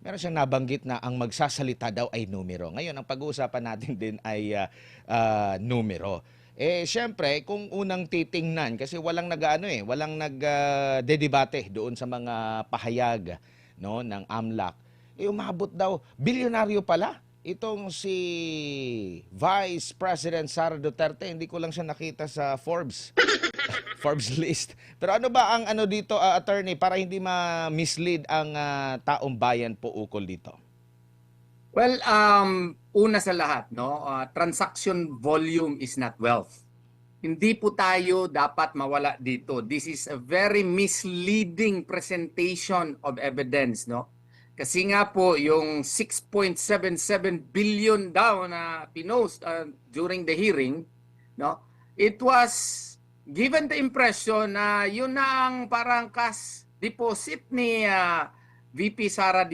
meron siyang nabanggit na ang magsasalita daw ay numero. Ngayon, ang pag-uusapan natin din ay numero. Siyempre, kung unang titingnan, kasi walang walang nagdedebate doon sa mga pahayag, no, ng AMLAC, umabot daw, bilyonaryo pala itong si Vice President Sara Duterte. Hindi ko lang siya nakita sa Forbes list. Pero ano ba ang ano dito, attorney, para hindi ma-mislead ang taong bayan po ukol dito? Well, una sa lahat, no, transaction volume is not wealth. Hindi po tayo dapat mawala dito. This is a very misleading presentation of evidence, no? Kasi nga po yung 6.77 billion daw na pinost during the hearing, no? It was given the impression na yun na ang parang cash deposit ni VP Sara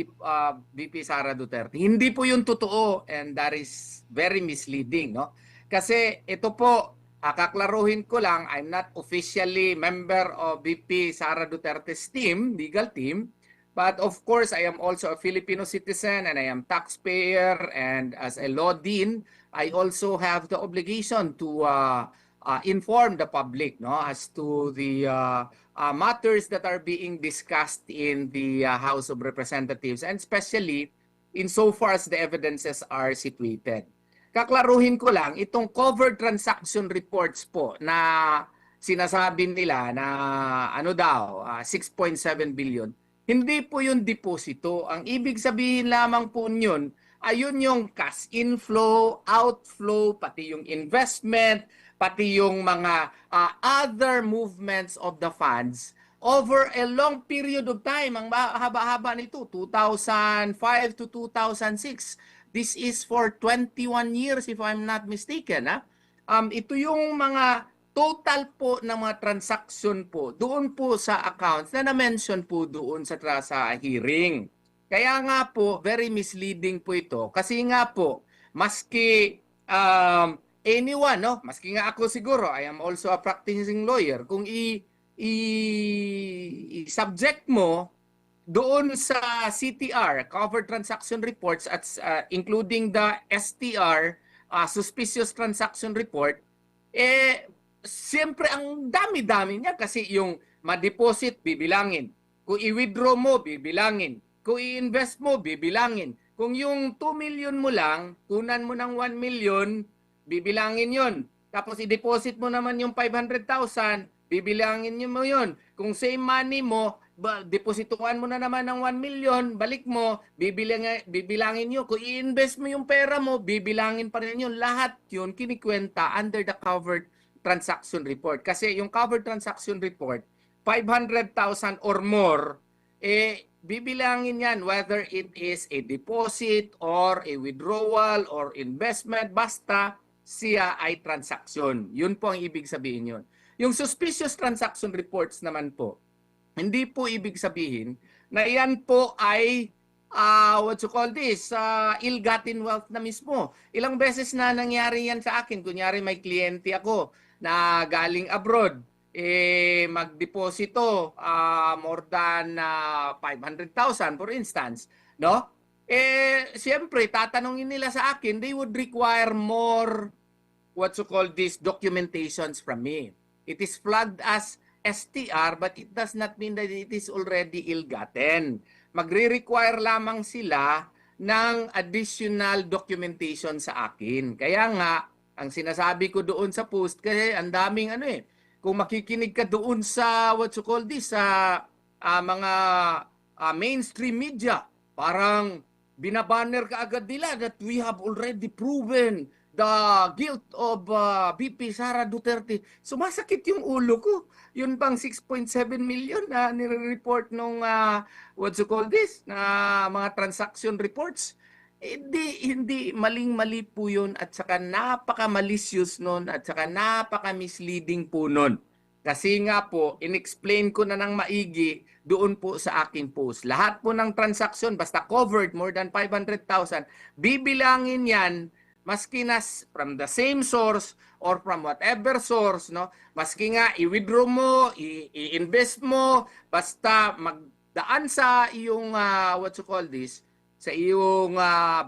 Duterte. Hindi po yun totoo, and that is very misleading, no? Kasi ito po, kaklaruhin ko lang, I'm not officially member of VP Sara Duterte's team, legal team, but of course I am also a Filipino citizen and I am taxpayer, and as a law dean, I also have the obligation to inform the public, no, as to the matters that are being discussed in the House of Representatives, and especially insofar as the evidences are situated. Kaklaruhin ko lang, itong covered transaction reports po na sinasabi nila na ano daw, 6.7 billion, hindi po yung deposito. Ang ibig sabihin lamang po yun, ayun yung cash inflow, outflow, pati yung investment, pati yung mga other movements of the funds over a long period of time. Ang haba-haba nito, 2005 to 2006. This is for 21 years if I'm not mistaken. Ito yung mga total po ng mga transaction po doon po sa accounts na na-mention po doon sa hearing. Kaya nga po, very misleading po ito. Kasi nga po, maski anyone, no? Maski nga ako siguro, I am also a practicing lawyer. Kung i-subject mo doon sa CTR, Covered Transaction Reports, at including the STR, Suspicious Transaction Report, siyempre ang dami-dami niya kasi yung ma-deposit, bibilangin. Kung i-withdraw mo, bibilangin. Kung i-invest mo, bibilangin. Kung yung 2 million mo lang, kunan mo ng 1 million, bibilangin yon. Tapos i-deposit mo naman yung 500,000, bibilangin mo yon. Kung same money mo, deposituhan mo na naman ng 1 million, balik mo, bibilangin nyo. Kung i-invest mo yung pera mo, bibilangin pa rin yun. Lahat yun kinikwenta under the covered transaction report. Kasi yung covered transaction report, 500,000 or more, bibilangin yan whether it is a deposit or a withdrawal or investment, basta siya ay transaction. Yun po ang ibig sabihin yun. Yung suspicious transaction reports naman po, hindi po ibig sabihin na yan po ay ill-gotten wealth na mismo. Ilang beses na nangyari yan sa akin. Kunyari may kliyente ako na galing abroad, magdeposito more than 500,000 for instance, no? Siyempre tatanungin nila sa akin, they would require more documentations from me. It is flagged as STR, but it does not mean that it is already ill-gotten. Magre-require lamang sila ng additional documentation sa akin. Kaya nga, ang sinasabi ko doon sa post, kasi ang daming kung makikinig ka doon sa mga mainstream media, parang binabanner ka agad nila that we have already proven the guilt of VP Sara Duterte. Sumasakit yung ulo ko. Yun bang 6.7 million na nire-report nung na mga transaction reports? Hindi maling-mali po yun, at saka napaka-malicious nun, at saka napaka-misleading po nun. Kasi nga po, in-explain ko na ng maigi doon po sa aking post. Lahat po ng transaction, basta covered more than 500,000, bibilangin yan maski na from the same source or from whatever source, no? Maski nga i-withdraw mo, i-invest mo, basta magdaan sa iyong sa iyong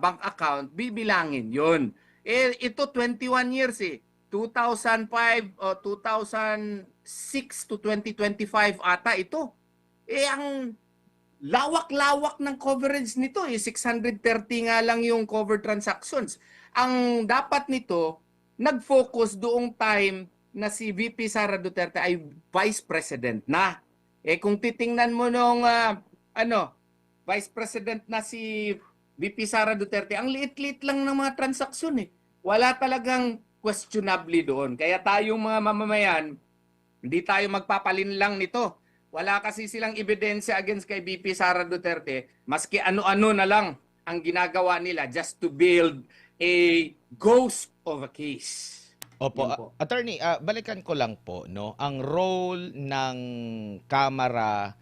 bank account, bibilangin yun. Eh, ito 21 years eh. 2005 o 2006 to 2025 ata ito. Eh, ang lawak-lawak ng coverage nito eh. 630 nga lang yung covered transactions. Ang dapat nito, nag-focus doong time na si VP Sara Duterte ay Vice President na. Eh kung titingnan mo nung Vice President na si VP Sara Duterte, ang liit-liit lang ng mga transaksyon eh. Wala talagang questionably doon. Kaya tayong mga mamamayan, hindi tayo magpapalinlang nito. Wala kasi silang ebidensya against kay VP Sara Duterte, maski ano-ano na lang ang ginagawa nila just to build a ghost of a case. Opo, Yun po. attorney, balikan ko lang po, no, ang role ng Kamara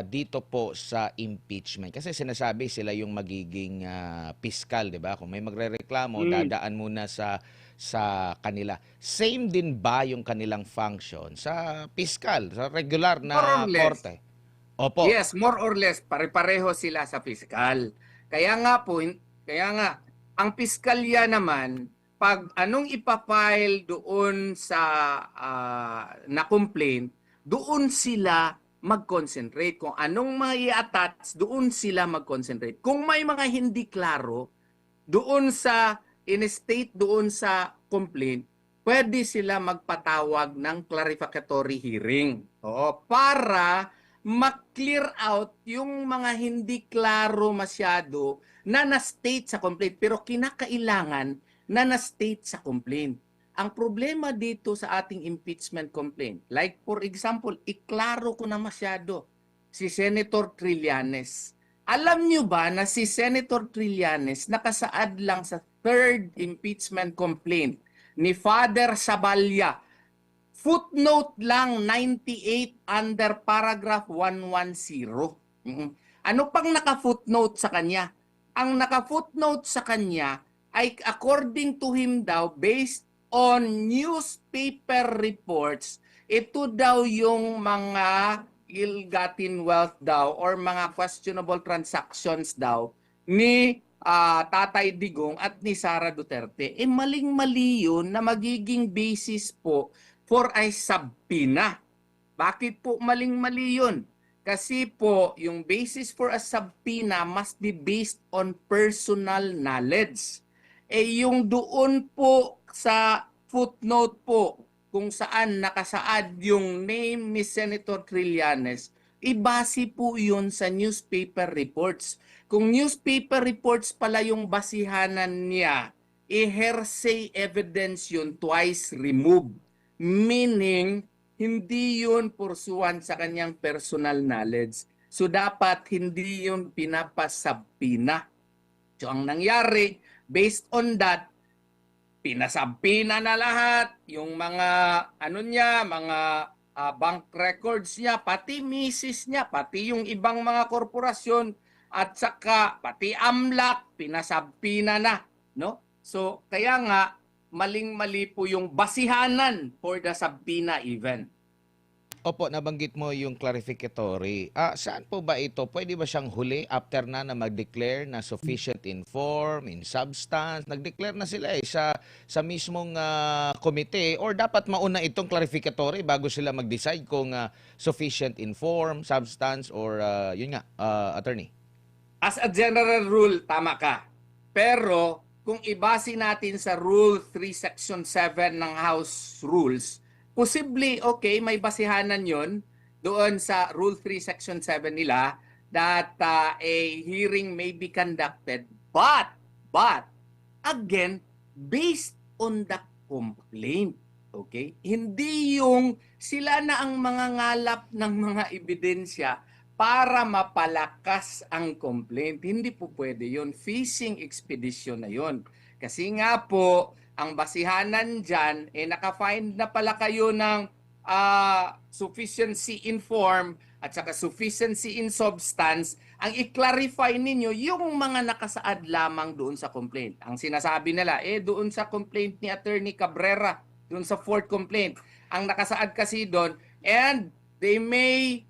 dito po sa impeachment. Kasi sinasabi sila yung magiging piskal, 'di ba? Kung may magrereklamo, dadaan muna sa kanila. Same din ba yung kanilang function sa piskal, sa regular More or na less. korte? Opo. Yes, more or less pare-pareho sila sa piskal. Kaya nga po, ang piskalya naman, pag anong ipafile doon sa na complaint, doon sila mag-concentrate. Kung anong mga i-attach, doon sila mag-concentrate. Kung may mga hindi klaro, doon sa in-state doon sa complaint, pwede sila magpatawag ng clarificatory hearing. Oo, para ma-clear out yung mga hindi klaro masyado na na-state sa complaint pero kinakailangan na na-state sa complaint. Ang problema dito sa ating impeachment complaint, like for example, iklaro ko na masyado si Senator Trillanes. Alam nyo ba na si Senator Trillanes nakasaad lang sa third impeachment complaint ni Father Saballa? Footnote lang 98 under paragraph 110. Ano pang naka-footnote sa kanya? Ang naka-footnote sa kanya ay according to him daw, based on newspaper reports, ito daw yung mga ill-gotten wealth daw or mga questionable transactions daw ni Tatay Digong at ni Sara Duterte. Eh maling-mali yun na magiging basis po for a subpoena. Bakit po maling-mali yun? Kasi po, yung basis for a subpoena must be based on personal knowledge. Eh yung doon po sa footnote po, kung saan nakasaad yung name ni Senator Trillanes, ibase po yun sa newspaper reports. Kung newspaper reports pala yung basihanan niya, hearsay evidence yun twice removed. Meaning, hindi yun pursuant sa kanyang personal knowledge. So, dapat hindi yun pinapasabpina. So, ang nangyari, based on that, pinasabpina na lahat, yung mga, mga bank records niya, pati misis niya, pati yung ibang mga korporasyon, at saka pati AMLAC, pinasabpina na. No? So, kaya nga, maling-mali po yung basihanan for the subpoena even. Opo, nabanggit mo yung clarificatory. Saan po ba ito? Pwede ba siyang huli after na mag-declare na sufficient in form, in substance? Nag-declare na sila sa mismong komite or dapat mauna itong clarificatory bago sila mag-decide kung sufficient in form, substance or yun nga, attorney? As a general rule, tama ka. Pero kung ibase natin sa Rule 3 Section 7 ng House Rules, posible, okay, may basihanan yon doon sa Rule 3 Section 7 nila that a hearing may be conducted. But, again, based on the complaint. Okay? Hindi yung sila na ang mga ngalap ng mga ebidensya para mapalakas ang complaint. Hindi po pwede yun. Fishing expedition na yun. Kasi nga po, ang basihanan dyan, naka-find na pala kayo ng sufficiency in form at saka sufficiency in substance. Ang i-clarify ninyo yung mga nakasaad lamang doon sa complaint. Ang sinasabi nila, doon sa complaint ni Attorney Cabrera, doon sa fourth complaint, ang nakasaad kasi doon, and they may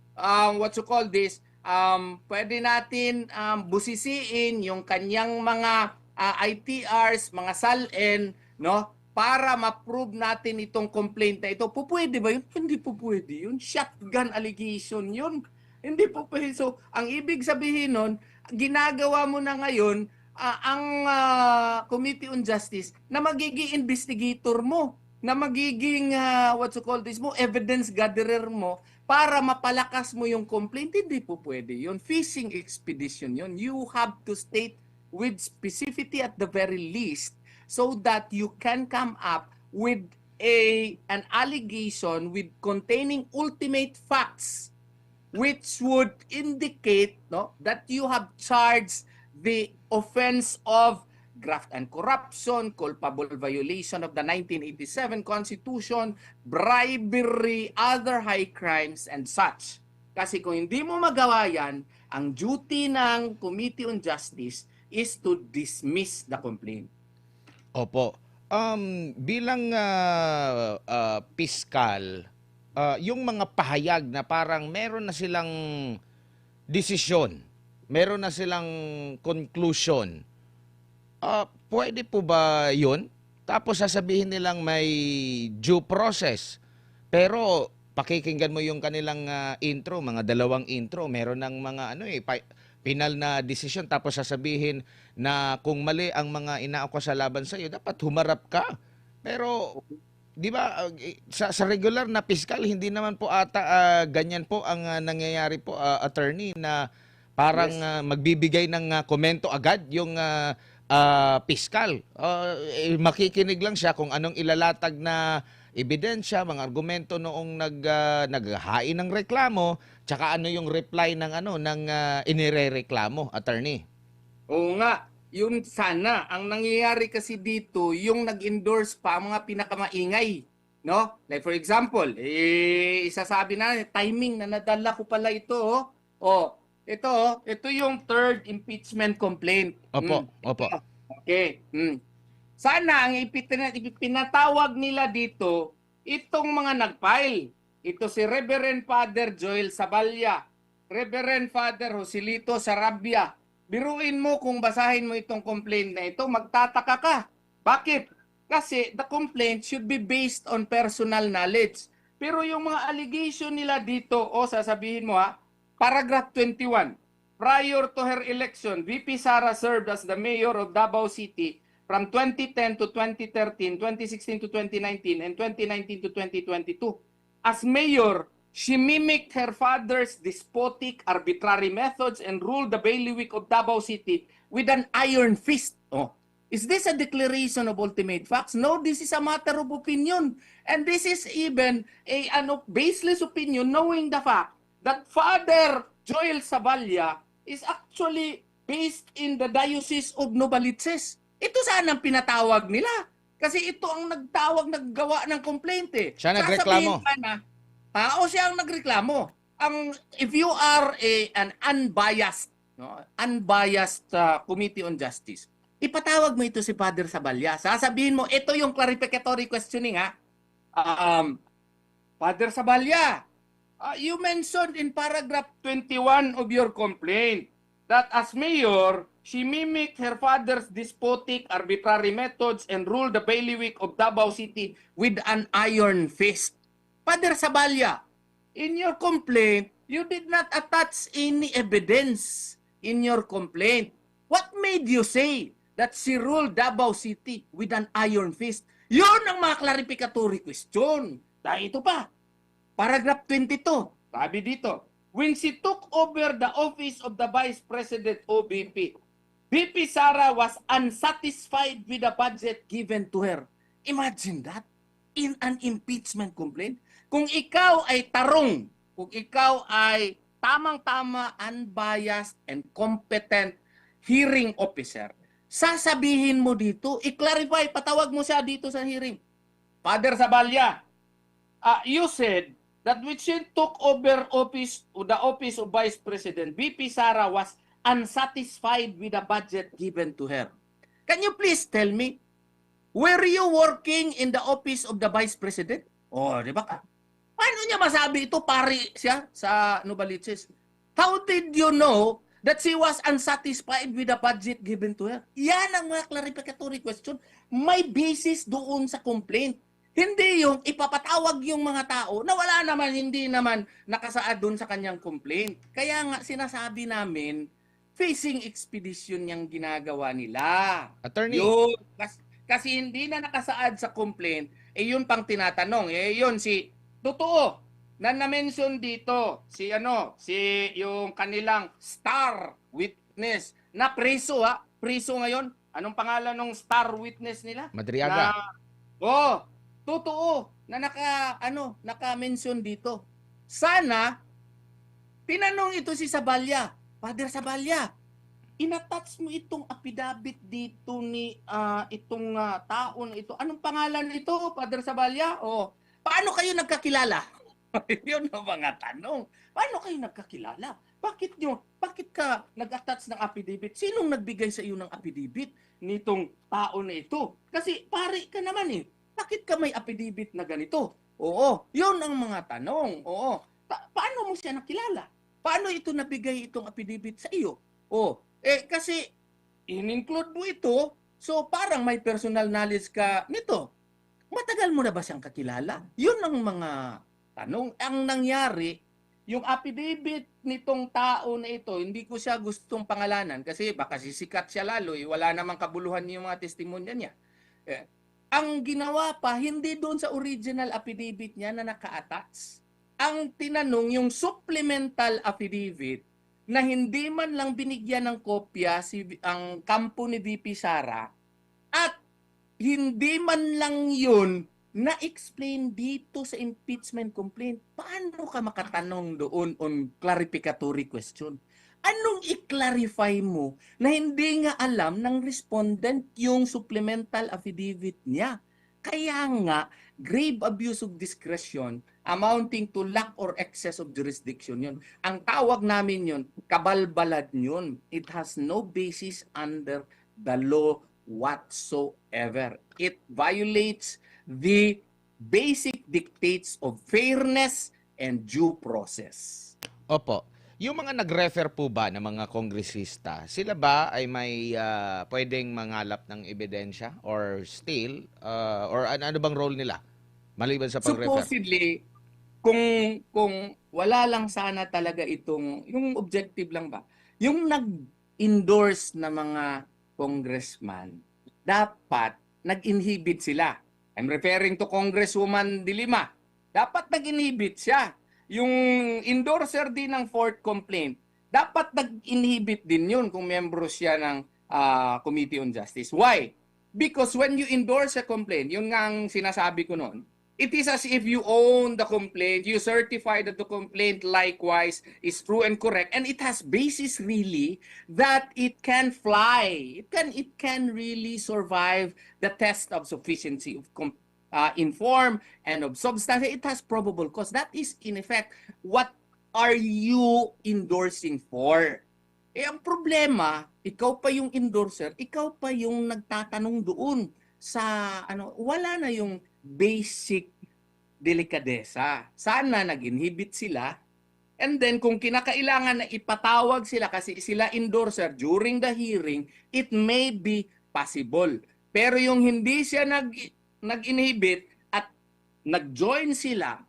pwede natin busisiin yung kanyang mga ITRs, mga SALN, no? Para ma-prove natin itong complaint na ito. Pupwede ba yun? Hindi po pwede yun. Shotgun allegation yun. Hindi po pwede. So, ang ibig sabihin nun, ginagawa mo na ngayon ang Committee on Justice na magiging investigator mo, na magiging what you call this mo, evidence gatherer mo para mapalakas mo yung complaint. Hindi po pwede yun. Fishing expedition yun. You have to state with specificity at the very least so that you can come up with an allegation with containing ultimate facts which would indicate, no, that you have charged the offense of graft and corruption, culpable violation of the 1987 Constitution, bribery, other high crimes, and such. Kasi kung hindi mo magawa yan, ang duty ng Committee on Justice is to dismiss the complaint. Opo. Bilang piskal, yung mga pahayag na parang meron na silang desisyon, meron na silang conclusion, pwede po ba yun? Tapos sasabihin nilang may due process. Pero pakikinggan mo yung kanilang intro, mga dalawang intro, meron ng mga penal na desisyon, tapos sasabihin na kung mali ang mga inaakusa laban sa iyo, dapat humarap ka. Pero 'di ba sa regular na piskal hindi naman po ata ganyan po ang nangyayari po, attorney, na parang Yes. magbibigay ng komento agad yung piskal. Makikinig lang siya kung anong ilalatag na ebidensya, mga argumento noong naghahain ng reklamo, tsaka ano yung reply ng inirereklamo, attorney. Oo nga, yun sana. Ang nangyayari kasi dito, yung nag-endorse pa ang mga pinakamaingay. No? Like for example, isasabi na, timing na nadala ko pala ito. Ito yung third impeachment complaint. Opo, opo. Okay. Sana ang ipinatawag nila dito, itong mga nag-file. Ito si Reverend Father Joel Saballa, Reverend Father Joselito Sarabia. Biruin mo kung basahin mo itong complaint na ito, magtataka ka. Bakit? Kasi the complaint should be based on personal knowledge. Pero yung mga allegation nila dito, sasabihin mo paragraph 21. Prior to her election, VP Sara served as the mayor of Davao City from 2010 to 2013, 2016 to 2019, and 2019 to 2022. As mayor, she mimicked her father's despotic, arbitrary methods and ruled the bailiwick of Davao City with an iron fist. Is this a declaration of ultimate facts? No, this is a matter of opinion. And this is even a baseless opinion, knowing the fact that Father Joel Saballa is actually based in the Diocese of Novaliches. Ito sana ang pinatawag nila. Kasi ito ang naggawa ng complaint eh. Siya nagreklamo. Siya ang nagreklamo. If you are an unbiased, unbiased Committee on Justice, ipatawag mo ito si Father Saballa. Sasabihin mo, ito yung clarificatory questioning Father Saballa, you mentioned in paragraph 21 of your complaint that as mayor, she mimicked her father's despotic, arbitrary methods and ruled the bailiwick of Davao City with an iron fist. Father Saballa, in your complaint, you did not attach any evidence in your complaint. What made you say that she ruled Davao City with an iron fist? Yun ang mga clarificatory question. Dahil ito pa, paragraph 22, sabi dito, when she took over the office of the Vice President OBP, VP Sara was unsatisfied with the budget given to her. Imagine that, in an impeachment complaint. Kung ikaw ay tarong, kung ikaw ay tamang-tama, unbiased, and competent hearing officer, sasabihin mo dito, i-clarify, patawag mo siya dito sa hearing. Father Saballa, you said that when she took over the office of Vice President, VP Sara was unsatisfied with the budget given to her. Can you please tell me, were you working in the office of the Vice President? Di ba? Paano niya masabi ito? Pari siya sa Novaliches. How did you know that she was unsatisfied with the budget given to her? Yan ang mga clarificatory question. May basis doon sa complaint. Hindi yung ipapatawag yung mga tao na wala naman, hindi naman nakasaad doon sa kanyang complaint. Kaya nga sinasabi namin, fishing expedition yung ginagawa nila. Attorney, Yun. Kasi hindi na nakasaad sa complaint, yun pang tinatanong. Yun totoo, na-mention dito, si yung kanilang star witness, na preso preso ngayon. Anong pangalan ng star witness nila? Madriaga. Totoo, na naka-mention dito. Sana, tinanong ito si Sabalya, Father Sabalya, inattach mo itong affidavit dito ni itong tao na ito. Anong pangalan nito, Father Sabalya? Paano kayo nagkakilala? Yun ang mga tanong. Paano kayo nagkakilala? Bakit ka nag-attach ng affidavit? Sinong nagbigay sa iyo ng affidavit nitong tao na ito? Kasi pare ka naman eh. Bakit ka may affidavit na ganito? Oo, yun ang mga tanong. Oo. Paano mo siya nakilala? Paano ito nabigay itong affidavit sa iyo? Kasi in-include mo ito, so parang may personal knowledge ka nito. Matagal mo na ba siyang kakilala? Yun ang mga tanong. Ang nangyari, yung affidavit nitong tao na ito, hindi ko siya gustong pangalanan kasi baka sisikat siya lalo. Wala namang kabuluhan yung mga testimonya niya. Ang ginawa pa, hindi doon sa original affidavit niya na naka-attach. Ang tinanong, yung supplemental affidavit na hindi man lang binigyan ng kopya ang kampo ni VP Sara at hindi man lang yun na-explain dito sa impeachment complaint. Paano ka makatanong doon on clarificatory question? Anong i-clarify mo na hindi nga alam ng respondent yung supplemental affidavit niya? Kaya nga, grave abuse of discretion amounting to lack or excess of jurisdiction yun. Ang tawag namin yun, kabalbalad yun. It has no basis under the law whatsoever. It violates the basic dictates of fairness and due process. Opo. Yung mga nag-refer po ba ng mga kongresista, sila ba ay may pwedeng mangalap ng ebidensya or still or ano bang role nila maliban sa pag-refer? Supposedly, kung wala lang sana talaga yung objective lang ba, yung nag-endorse na mga congressman, dapat nag-inhibit sila. I'm referring to Congresswoman De Lima. Dapat nag-inhibit siya. Yung endorser din ng fourth complaint, dapat nag-inhibit din yun kung membro siya ng Committee on Justice. Why? Because when you endorse a complaint, yun nga ang sinasabi ko noon, it is as if you own the complaint, you certify that the complaint likewise is true and correct, and it has basis really that it can fly. It can really survive the test of sufficiency of inform and of substance. It has probable cause. That is in effect, what are you endorsing for? Ang problema, ikaw pa yung endorser, ikaw pa yung nagtatanong doon sa wala na yung basic delikadesa. Sana nag-inhibit sila. And then kung kinakailangan na ipatawag sila kasi sila endorser during the hearing, it may be possible. Pero yung hindi siya nag-inhibit at nag-join sila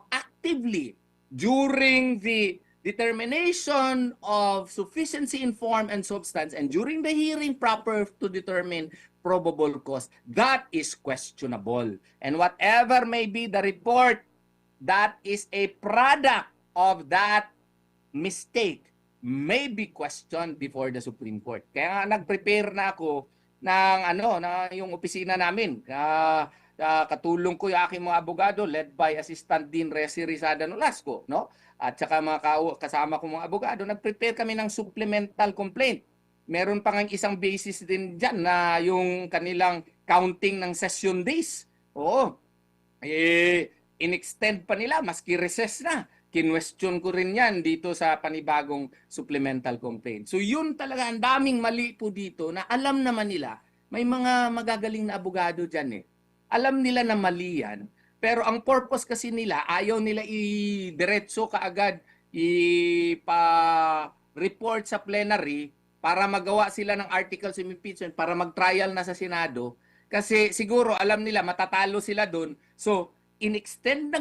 actively during the determination of sufficiency in form and substance and during the hearing proper to determine probable cause, that is questionable. And whatever may be the report, that is a product of that mistake may be questioned before the Supreme Court. Kaya nga nag-prepare na ako ng na yung opisina namin. Katulong ko yung aking mga abogado led by Assistant Dean Resi Rizada Nolasco, At saka mga kasama ko mga abogado, nag-prepare kami ng supplemental complaint. Meron pa nga isang basis din dyan na yung kanilang counting ng session days. Oo. In-extend pa nila, maski recess na. Kinwestiyon ko rin yan dito sa panibagong supplemental complaint. So yun talaga, ang daming mali po dito na alam naman nila, may mga magagaling na abogado dyan Alam nila na mali yan, pero ang purpose kasi nila, ayaw nila i-diretso kaagad ipa-report sa plenary para magawa sila ng articles of impeachment para mag-trial na sa Senado. Kasi siguro alam nila matatalo sila doon. So, in-extend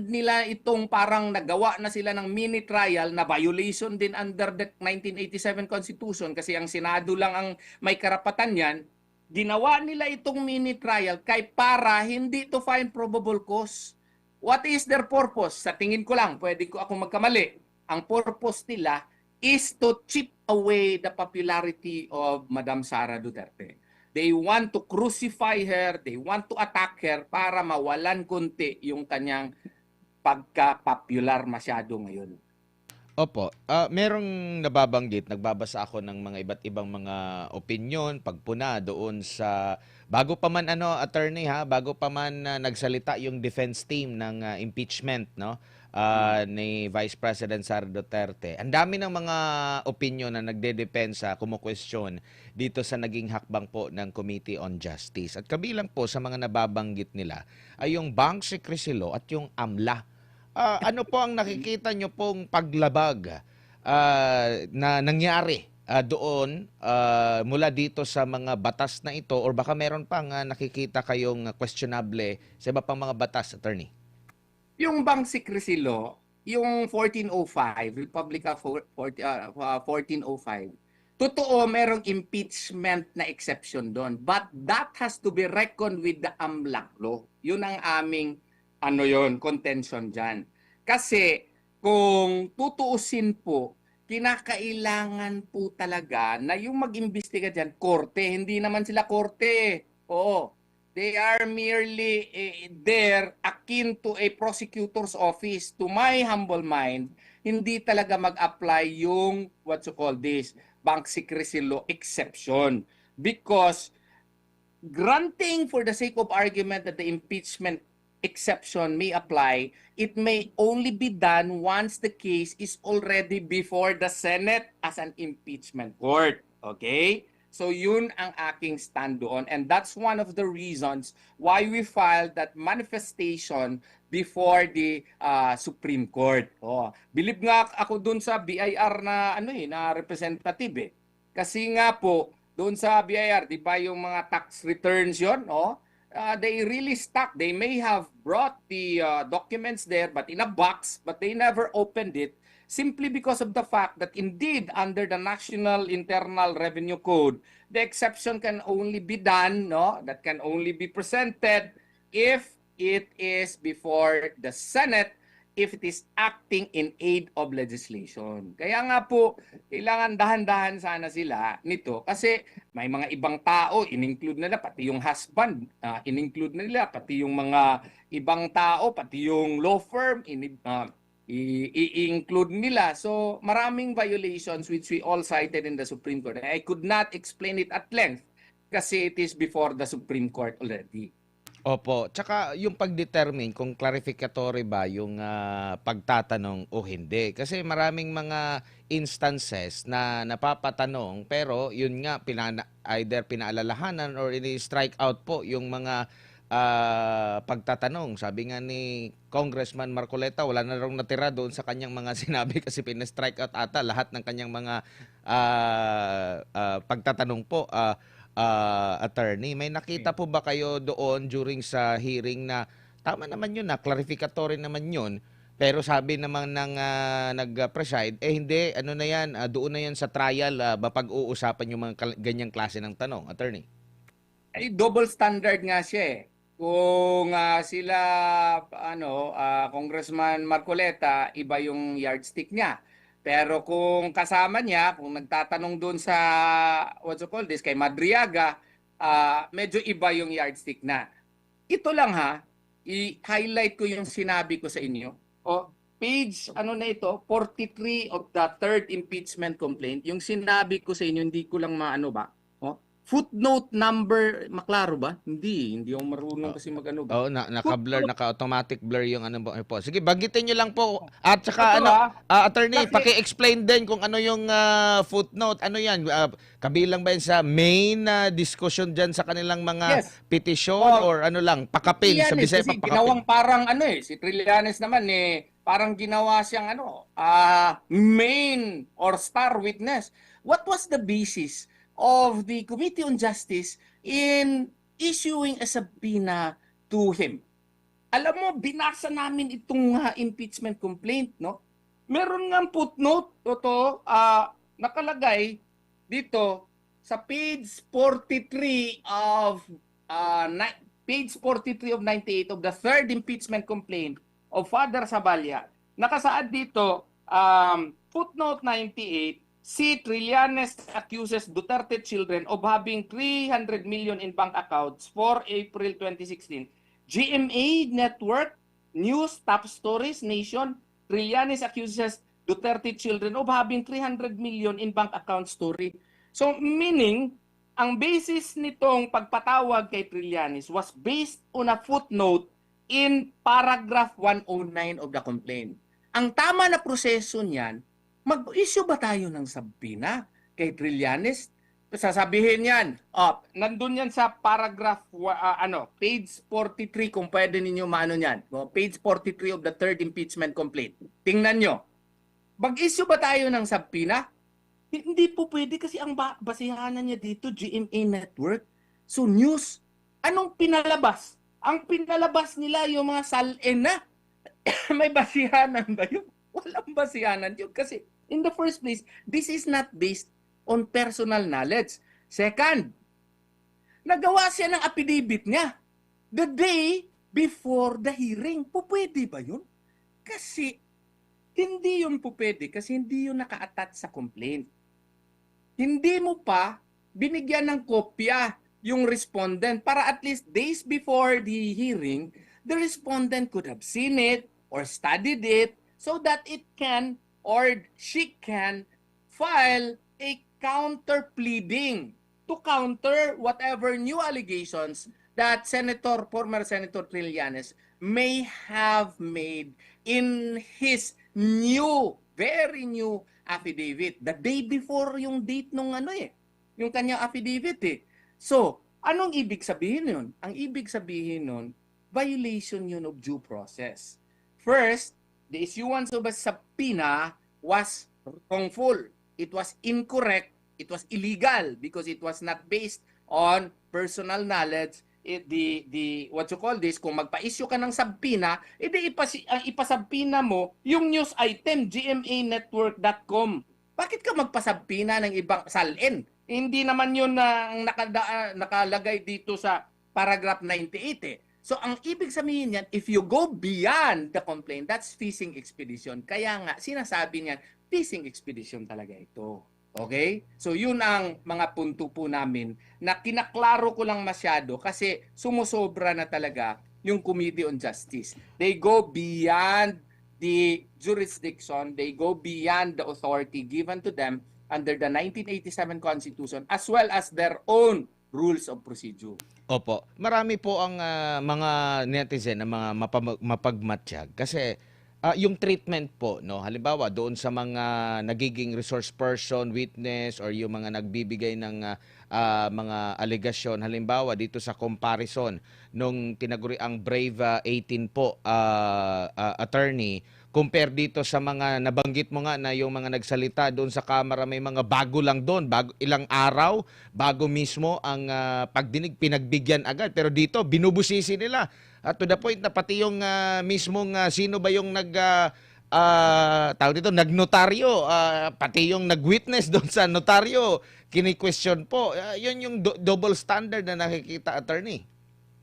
nila itong parang nagawa na sila ng mini trial na violation din under the 1987 Constitution kasi ang Senado lang ang may karapatan yan. Ginawa nila itong mini trial kay para hindi to find probable cause. What is their purpose? Sa tingin ko lang, pwede ko ako magkamali. Ang purpose nila is to chip away the popularity of Madam Sara Duterte. They want to crucify her, they want to attack her para mawalan konti yung kanyang pagka-popular masyado ngayon. Opo, merong nababanggit, nagbabasa ako ng mga iba't ibang mga opinyon, pagpuna doon sa bago pa man attorney ha, bago pa man nagsalita yung defense team ng impeachment ni Vice President Sara Duterte. Ang dami ng mga opinyon na nagdedepensa, kumukwestiyon dito sa naging hakbang po ng Committee on Justice. At kabilang po sa mga nababanggit nila ay yung Bank Secrecy Law at yung AMLA. Ano po ang nakikita nyo pong paglabag na nangyari doon mula dito sa mga batas na ito or baka meron pang nakikita kayong questionable sa iba pang mga batas, attorney? Yung Bank Secrecy Law, yung 1405, Republic of 1405, totoo merong impeachment na exception doon. But that has to be reckoned with the AMLAC law. Yun ang aming contention dyan. Kasi kung tutuusin po, kinakailangan po talaga na yung mag-imbestiga dyan, korte. Hindi naman sila korte. Oo. They are merely there akin to a prosecutor's office. To my humble mind, hindi talaga mag-apply yung Bank Secrecy Law exception. Because granting for the sake of argument that the impeachment exception may apply, it may only be done once the case is already before the Senate as an impeachment court. Okay? So yun ang aking stand doon. And that's one of the reasons why we filed that manifestation before the Supreme Court. Believe nga ako doon sa BIR na na representative Kasi nga po doon sa BIR, di ba yung mga tax returns yon, they really stuck. They may have brought the documents there but in a box, but they never opened it simply because of the fact that indeed under the National Internal Revenue Code, the exception can only be done, that can only be presented if it is before the Senate, if it is acting in aid of legislation. Kaya nga po, kailangan dahan-dahan sana sila nito kasi may mga ibang tao, in-include nila, pati yung husband, in-include nila, pati yung mga ibang tao, pati yung law firm, i-include nila. So maraming violations which we all cited in the Supreme Court. I could not explain it at length kasi it is before the Supreme Court already. Opo, tsaka yung pag-determine kung clarificatory ba yung pagtatanong o hindi. Kasi maraming mga instances na napapatanong pero yun nga either pinaalalahanan or ini-strike out po yung mga pagtatanong. Sabi nga ni Congressman Marcoleta, wala na raw natira doon sa kanyang mga sinabi kasi pina-strike out ata lahat ng kanyang mga pagtatanong po. Attorney, may nakita po ba kayo doon during sa hearing na tama naman yun clarificatory naman yun, pero sabi naman ng nag-preside, hindi, na yan, doon na yan sa trial, mapag-uusapan yung mga ganyang klase ng tanong, attorney? Ay, double standard nga siya Kung sila, Congressman Marcoleta, iba yung yardstick niya. Pero kung kasama niya, kung nagtatanong doon sa, kay Madriaga, medyo iba yung yardstick na. Ito lang i-highlight ko yung sinabi ko sa inyo. Page, 43 of the third impeachment complaint. Yung sinabi ko sa inyo, hindi ko lang footnote number, maklaro ba? Hindi ako marunong kasi mag-ano ba? Naka-blur, naka-automatic blur yung po. Sige, banggitin nyo lang po. At saka attorney, paki-explain din kung ano yung footnote. Ano yan? Kabilang ba yan sa main discussion dyan sa kanilang mga petition or ano lang, pakapin sa Bisaya kasi ginawang parang si Trillanes naman parang ginawa siyang main or star witness. What was the basis of the Committee on Justice in issuing a subpoena to him? Alam mo, binasa namin itong impeachment complaint, no? Meron nga footnote, nakalagay dito sa page 43 of page 43 of 98 of the third impeachment complaint of Father Sabalya. Nakasaad dito, footnote 98, si Trillanes accuses Duterte children of having 300 million in bank accounts for April 2016. GMA Network, News, Top Stories, Nation, Trillanes accuses Duterte children of having 300 million in bank account story. So meaning, ang basis nitong pagpatawag kay Trillanes was based on a footnote in paragraph 109 of the complaint. Ang tama na proseso niyan, mag-issue ba tayo ng subpoena kay Trillanes? Sasabihin yan, nandun yan sa paragraph, page 43, kung pwede ninyo maano yan. Page 43 of the third impeachment complaint. Tingnan nyo. Mag-issue ba tayo ng subpoena? Hindi po pwede kasi ang basihanan niya dito, GMA Network. So news, anong pinalabas? Ang pinalabas nila yung mga salin na. May basihanan ba yun? Walang basihanan yun kasi in the first place, this is not based on personal knowledge. Second, nagawa siya ng affidavit niya the day before the hearing. Pupwede ba yun? Kasi hindi yun pupwede kasi hindi yun naka-attach sa complaint. Hindi mo pa binigyan ng kopya yung respondent para at least days before the hearing, the respondent could have seen it or studied it so that it can or she can file a counter pleading to counter whatever new allegations that former Senator Trillanes may have made in his very new affidavit. The day before yung date nung yung kanyang affidavit So, anong ibig sabihin nun? Ang ibig sabihin nun, violation yun of due process. First, the issuance of a subpoena was wrongful. It was incorrect. It was illegal because it was not based on personal knowledge. Kung magpa-issue ka ng subpoena, ipasubpoena mo yung news item, gmanetwork.com. Bakit ka magpasubpoena ng ibang salin? Hindi naman yun na nakalagay dito sa paragraph 98 So, ang ibig sabihin niyan, if you go beyond the complaint, that's fishing expedition. Kaya nga, sinasabi niyan, fishing expedition talaga ito. Okay? So, yun ang mga punto po namin na kinaklaro ko lang masyado kasi sumusobra na talaga yung Committee on Justice. They go beyond the jurisdiction, they go beyond the authority given to them under the 1987 Constitution as well as their own rules of procedure. Opo. Marami po ang mga netizen na mga mapagmatsyag kasi yung treatment po, no, halimbawa doon sa mga nagiging resource person, witness or yung mga nagbibigay ng mga alegasyon, halimbawa dito sa comparison nung tinaguriang Brave 18 po attorney, compare dito sa mga nabanggit mo nga na yung mga nagsalita doon sa Kamara, may mga bago lang doon, ilang araw bago mismo ang pagdinig, pinagbigyan agad. Pero dito, binubusisi nila. At to the point na pati yung mismong sino ba yung tawag dito, nagnotaryo, pati yung nagwitness doon sa notaryo, kini-question po. Yun yung double standard na nakikita, attorney.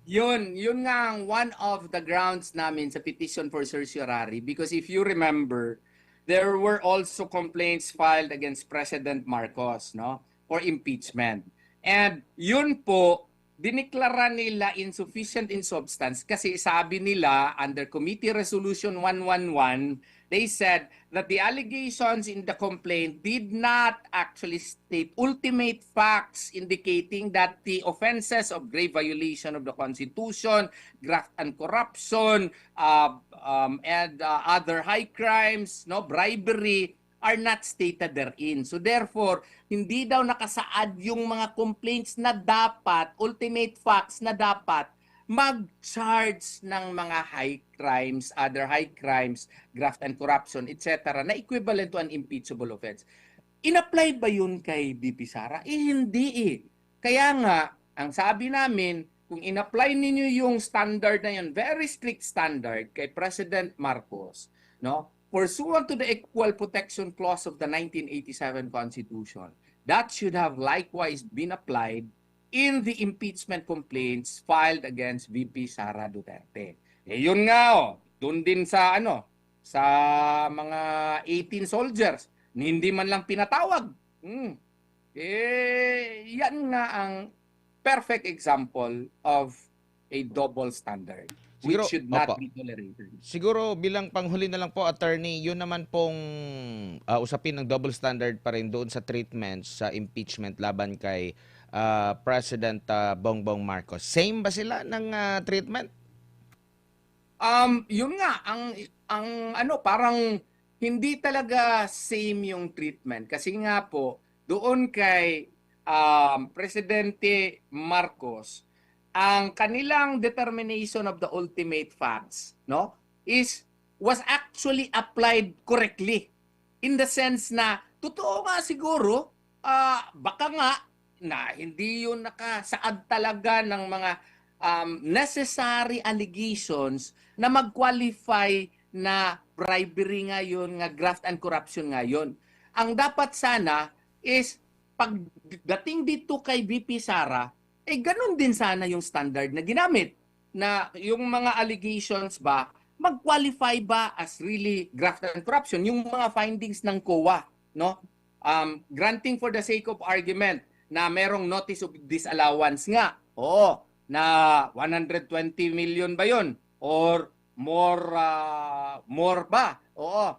Yun nga ang one of the grounds namin sa petition for certiorari because if you remember, there were also complaints filed against President Marcos, no, for impeachment. And yun po, diniklara nila insufficient in substance kasi sabi nila under Committee Resolution 111, they said that the allegations in the complaint did not actually state ultimate facts indicating that the offenses of grave violation of the Constitution, graft and corruption, and other high crimes, no, bribery, are not stated therein. So therefore, hindi daw nakasaad yung mga complaints na dapat, ultimate facts na dapat mag-charge ng mga high crimes, other high crimes, graft and corruption, etc. na equivalent to an impeachable offense. In-apply ba yun kay BP Sara? Hindi eh. Kaya nga, ang sabi namin, kung in-apply ninyo yung standard na yun, very strict standard kay President Marcos, no? Pursuant to the Equal Protection Clause of the 1987 Constitution, that should have likewise been applied in the impeachment complaints filed against VP Sara Duterte. Eh yun nga doon din sa sa mga 18 soldiers, hindi man lang pinatawag. Yan nga ang perfect example of a double standard which Siguro, should not opo. be tolerated. Siguro bilang panghuli na lang po, attorney, yun naman pong usapin ng double standard pa rin doon sa treatment sa impeachment laban kay President Bongbong Marcos. Same ba sila ng treatment? Yun nga ang parang hindi talaga same yung treatment kasi nga po doon kay Presidente Marcos, ang kanilang determination of the ultimate facts, no, was actually applied correctly in the sense na totoo nga siguro, baka nga na hindi yun nakasaad talaga ng mga necessary allegations na mag-qualify na bribery nga yun, nga graft and corruption nga yun. Ang dapat sana is pagdating dito kay VP Sara, ganun din sana yung standard na ginamit. Na yung mga allegations ba, mag-qualify ba as really graft and corruption? Yung mga findings ng COA, no? Granting for the sake of argument na merong notice of disallowance nga. Oo, na 120 million ba yun? Or more ba? Oo.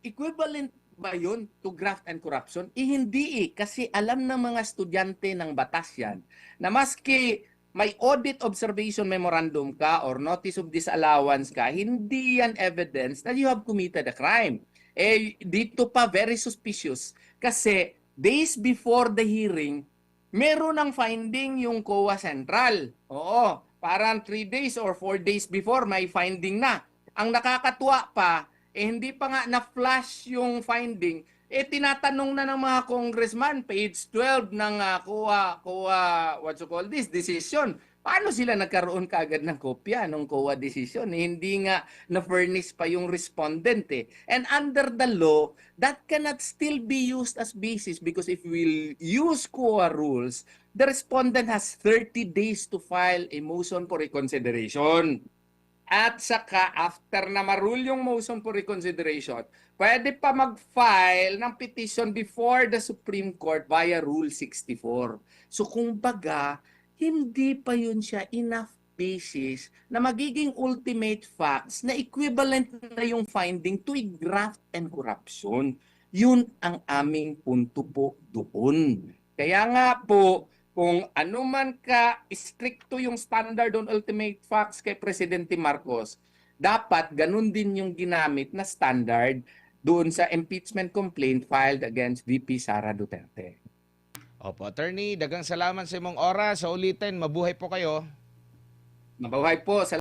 Equivalent ba yun to graft and corruption? Hindi kasi alam ng mga estudyante ng batas yan na maski may audit observation memorandum ka or notice of disallowance ka, hindi yan evidence that you have committed a crime. Dito pa very suspicious kasi days before the hearing, meron ng finding yung COA Central. Oo, parang 3 days or 4 days before may finding na. Ang nakakatuwa pa, hindi pa nga na-flash yung finding, tinatanong na ng mga congressman, page 12 ng COA, decision. Paano sila nagkaroon kaagad ng kopya ng COA decision? Hindi nga na-furnish pa yung respondent And under the law, that cannot still be used as basis because if we'll use COA rules, the respondent has 30 days to file a motion for reconsideration. At saka, after na marule yung motion for reconsideration, pwede pa mag-file ng petition before the Supreme Court via Rule 64. So, kumbaga, hindi pa yun siya enough basis na magiging ultimate facts na equivalent na yung finding to a graft and corruption. Yun ang aming punto po doon. Kaya nga po, kung ano man ka stricto yung standard on ultimate facts kay Presidente Marcos, dapat ganun din yung ginamit na standard doon sa impeachment complaint filed against VP Sara Duterte. Opo, attorney, dagang salamat sa imong oras. Sa ulitin, mabuhay po kayo. Mabuhay po.